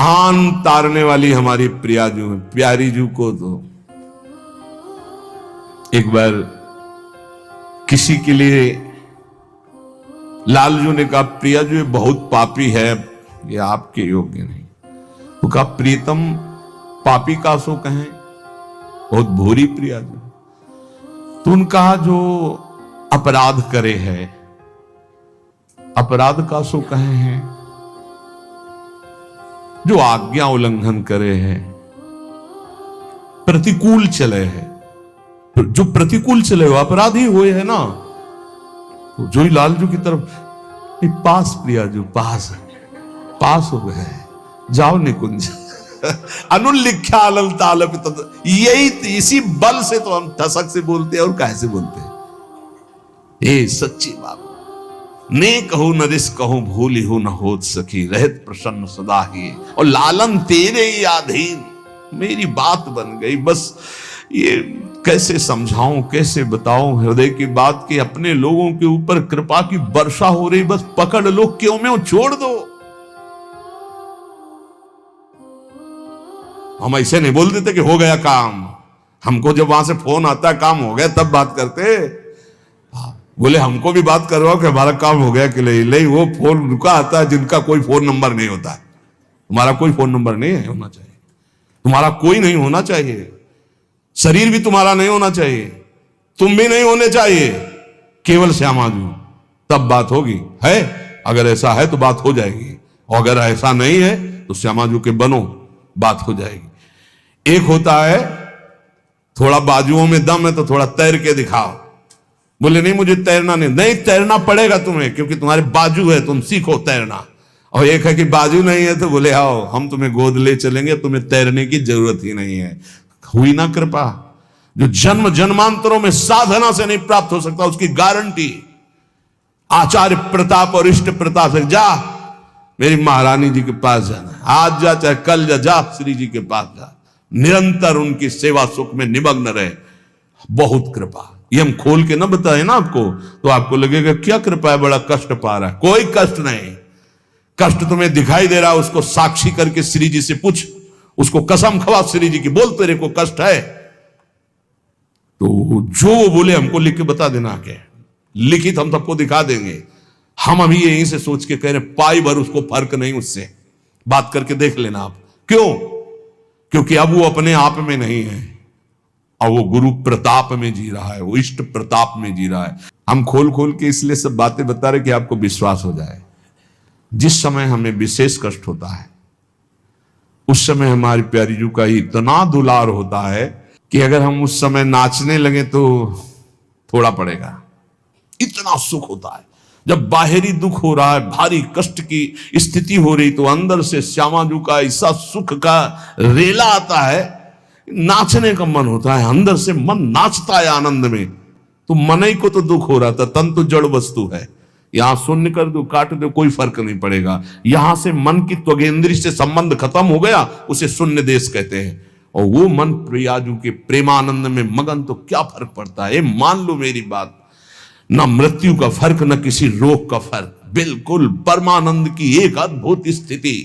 महान तारने वाली हमारी प्रियाजू है, प्यारी जू को तो एक बार किसी के लिए लालजू ने कहा, प्रियाजू ये बहुत पापी है, ये आपके योग्य नहीं। वो कहा, प्रीतम पापी का सो कहें, बहुत भूरी प्रियाजू। तो उन कहा, जो अपराध करे है, अपराध का सो कहे हैं, जो आज्ञा उल्लंघन करे है, प्रतिकूल चले है, जो प्रतिकूल चले हो अपराधी हुए है ना। तो जो ही लालजू की तरफ, पास प्रियाजू पास हो गए, जाओ निकुंज। अनुल्लिख्या अलल तालपित, यही इसी बल से तो हम ठसक से बोलते हैं और कैसे बोलते हैं। ए सच्ची बात, ने कहूं नरिस कहूं भूली हूं न होत सखी, रहत प्रसन्न सदा ही, और लालन तेरे ही अधीन। मेरी बात बन गई, बस ये कैसे समझाऊं, कैसे बताऊं हृदय की बात कि अपने लोगों के ऊपर कृपा की वर्षा हो रही, बस पकड़ लो, क्यों में छोड़ दो। हम ऐसे नहीं बोल देते कि हो गया काम। हमको जब वहां से फोन आता है काम हो गया तब बात करते। बोले हमको भी बात करवाओ कि हमारा काम हो गया कि नहीं। वो फोन रुका आता है जिनका कोई फोन नंबर नहीं होता है। तुम्हारा कोई फोन नंबर नहीं है, होना चाहिए। तुम्हारा कोई नहीं होना चाहिए, शरीर भी तुम्हारा नहीं होना चाहिए, तुम भी नहीं होने चाहिए, केवल श्यामाजू, तब बात होगी। है अगर ऐसा है तो बात हो जाएगी, और अगर ऐसा नहीं है तो श्यामाजू के बनो, बात हो जाएगी। एक होता है थोड़ा बाजुओं में दम है तो थोड़ा तैर के दिखाओ। बोले नहीं मुझे तैरना नहीं तैरना पड़ेगा तुम्हें, क्योंकि तुम्हारे बाजू है, तुम सीखो तैरना। और एक है कि बाजू नहीं है तो बोले आओ हम तुम्हें गोद ले चलेंगे, तुम्हें तैरने की जरूरत ही नहीं है। हुई ना कृपा, जो जन्म जन्मांतरों में साधना से नहीं प्राप्त हो सकता, उसकी गारंटी आचार्य प्रताप और इष्ट प्रताप से। जा मेरी महारानी जी के पास जाना, आज जा चाहे कल जा श्री जी के पास जा, निरंतर उनकी सेवा सुख में निमग्न रहे। बहुत कृपा, ये हम खोल के ना बताए ना आपको तो आपको लगेगा क्या कृपा है, बड़ा कष्ट पा रहा है। कोई कष्ट नहीं, कष्ट तुम्हें दिखाई दे रहा है, उसको साक्षी करके श्री जी से पूछ, उसको कसम खवा श्री जी की, बोल तेरे को कष्ट है तो जो वो बोले हमको लिख के बता देना, के लिखित हम सबको दिखा देंगे। हम अभी यहीं से सोच के कह रहे पाई भर उसको फर्क नहीं, उससे बात करके देख लेना आप। क्यों? क्योंकि अब वो अपने आप में नहीं है, और वो गुरु प्रताप में जी रहा है, वो इष्ट प्रताप में जी रहा है। हम खोल खोल के इसलिए सब बातें बता रहे कि आपको विश्वास हो जाए। जिस समय हमें विशेष कष्ट होता है उस समय हमारी प्यारी जू का इतना दुलार होता है कि अगर हम उस समय नाचने लगे तो थोड़ा पड़ेगा। इतना सुख होता है जब बाहरी दुख हो रहा है, भारी कष्ट की स्थिति हो रही, तो अंदर से श्यामाजू का ऐसा सुख का रेला आता है, नाचने का मन होता है, अंदर से मन नाचता है आनंद में। तो मन ही को तो दुख हो रहा था, तन तो जड़ वस्तु है, यहां शून्य कर दो काट दो कोई फर्क नहीं पड़ेगा। यहां से मन की त्वगेंद्री से संबंध खत्म हो गया, उसे शून्य देश कहते हैं। और वो मन प्रियाजू के प्रेमानंद में मगन, तो क्या फर्क पड़ता है। मान लो मेरी बात, न मृत्यु का फर्क न किसी रोग का फर्क, बिल्कुल परमानंद की एक अद्भुत स्थिति।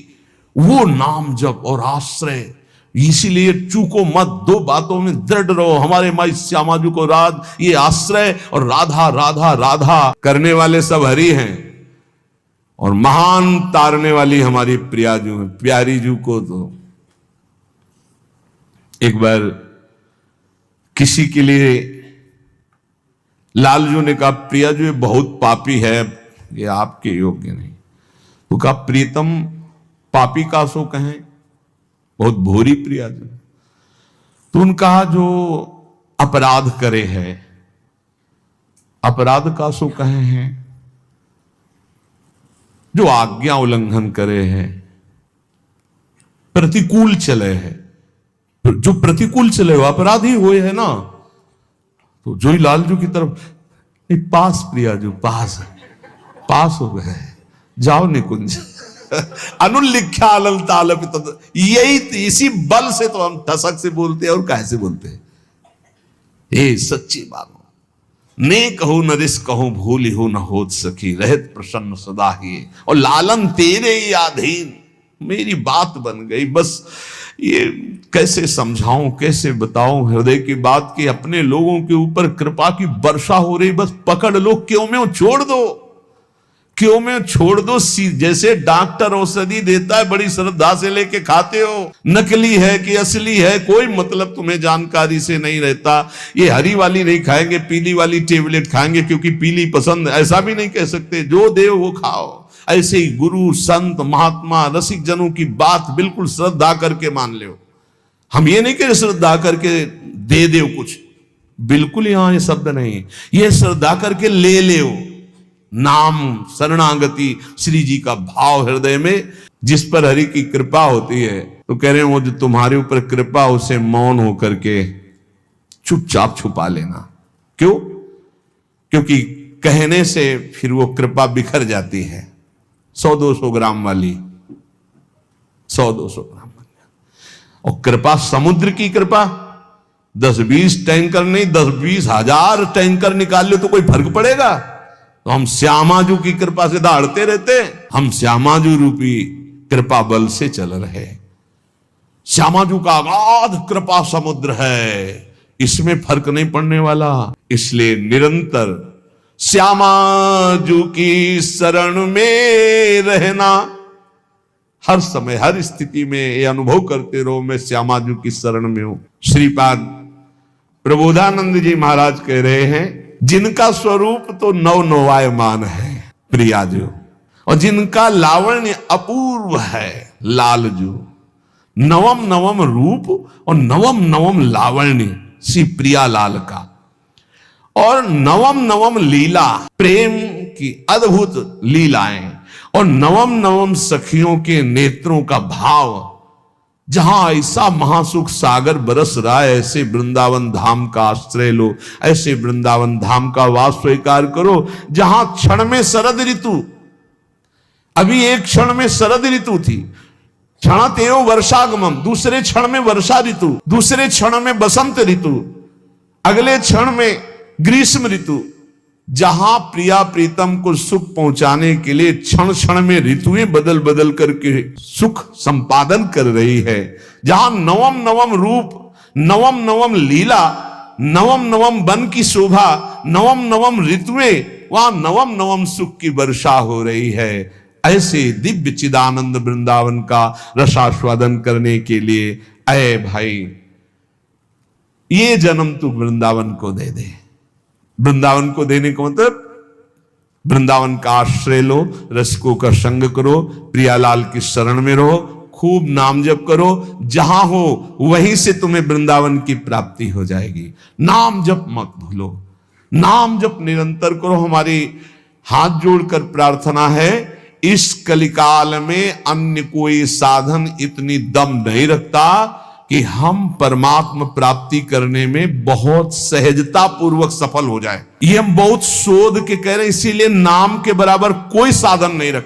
वो नाम जप और आश्रय, इसीलिए चूको मत, दो बातों में दृढ़ रहो। हमारे माई श्यामाजू को राज, ये आश्रय और राधा राधा राधा करने वाले सब हरि हैं, और महान तारने वाली हमारी प्रियाजू है, प्यारी जू को तो एक बार किसी के लिए लालजू ने कहा, प्रियाजू ये बहुत पापी है, ये आपके योग्य नहीं। तो कहा, प्रीतम पापी का सो कहें, बहुत भूरी प्रियाजू। तो उन कहा, जो अपराध करे है, अपराध का सो कहे हैं, जो आज्ञा उल्लंघन करे है, प्रतिकूल चले है, जो प्रतिकूल चले हो अपराधी हुए है ना। तो जो ही लालजू की तरफ, पास प्रियाजू पास हो गए, जाओ निकुंज। अनुल्लिख्या अलल तालपित, यही इसी बल से तो हम ठसक से बोलते हैं और कैसे बोलते हैं। ए सच्ची बात, ने कहूं नरिस कहूं भूली हूं न होत सखी, रहत प्रसन्न सदा ही, और लालन तेरे ही अधीन। मेरी बात बन गई। बस ये कैसे समझाऊं, कैसे बताऊं हृदय की बात कि अपने लोगों के ऊपर कृपा की वर्षा हो रही, बस पकड़ लो, क्यों में छोड़ दो, क्यों में छोड़ दो। जैसे डॉक्टर औषधि देता है, बड़ी श्रद्धा से लेके खाते हो, नकली है कि असली है कोई मतलब तुम्हें जानकारी से नहीं रहता। ये हरी वाली नहीं खाएंगे, पीली वाली टेबलेट खाएंगे क्योंकि पीली पसंद, ऐसा भी नहीं कह सकते। जो दे वो खाओ। ऐसे ही गुरु संत महात्मा रसिक जनों की बात बिल्कुल श्रद्धा करके मान लो। हम ये नहीं कह श्रद्धा करके दे दो कुछ, बिल्कुल यहां ये शब्द नहीं। ये श्रद्धा करके ले लो। नाम शरणागति श्री जी का भाव हृदय में, जिस पर हरि की कृपा होती है। तो कह रहे हैं वो जो तुम्हारे ऊपर कृपा, उसे मौन होकर के चुपचाप छुपा लेना। क्यों? क्योंकि कहने से फिर वो कृपा बिखर जाती है। 100-200 ग्राम वाली, 100-200 ग्राम वाली। और कृपा समुद्र की कृपा, 10-20 टैंकर नहीं, 10-20 हजार टैंकर निकाल लो तो कोई फर्क पड़ेगा? तो हम श्यामाजू की कृपा से दौड़ते रहते। हम श्यामाजू रूपी कृपा बल से चल रहे। श्यामाजू का अगाध कृपा समुद्र है, इसमें फर्क नहीं पड़ने वाला। इसलिए निरंतर श्यामाजू की शरण में रहना, हर समय हर स्थिति में ये अनुभव करते रहो मैं श्यामाजू की शरण में हूं। श्रीपाद प्रबोधानंद जी महाराज कह रहे हैं, जिनका स्वरूप तो नवनवायमान है प्रियाजू, और जिनका लावण्य अपूर्व है लालजू। नवम नवम रूप और नवम नवम लावण्य श्री प्रियालाल का, और नवम नवम लीला, प्रेम की अद्भुत लीलाएं, और नवम नवम सखियों के नेत्रों का भाव। जहां ऐसा महासुख सागर बरस रहा है, ऐसे वृंदावन धाम का आश्रय लो, ऐसे वृंदावन धाम का वास स्वीकार करो, जहां क्षण में शरद ऋतु, अभी एक क्षण में शरद ऋतु थी, क्षण तेरो वर्षागमम, दूसरे क्षण में वर्षा ऋतु, दूसरे क्षण में बसंत ऋतु, अगले क्षण में ग्रीष्म ऋतु। जहां प्रिया प्रीतम को सुख पहुंचाने के लिए क्षण क्षण में ऋतुएं बदल बदल करके सुख संपादन कर रही है, जहां नवम नवम रूप, नवम नवम लीला, नवम नवम वन की शोभा, नवम नवम ऋतुएं, वहां नवम नवम सुख की वर्षा हो रही है। ऐसे दिव्य चिदानंद वृंदावन का रसास्वादन करने के लिए अय भाई, ये जन्म तू वृंदावन को दे दे। वृंदावन को देने का मतलब वृंदावन का आश्रय लो, रसिकों का संग करो, प्रियालाल की शरण में रहो, खूब नाम जप करो, जहां हो वहीं से तुम्हें वृंदावन की प्राप्ति हो जाएगी। नाम जप मत भूलो, नाम जप निरंतर करो। हमारी हाथ जोड़कर प्रार्थना है, इस कलिकाल में अन्य कोई साधन इतनी दम नहीं रखता कि हम परमात्मा प्राप्ति करने में बहुत सहजता पूर्वक सफल हो जाए। ये हम बहुत शोध के कह रहे हैं, इसीलिए नाम के बराबर कोई साधन नहीं रखते।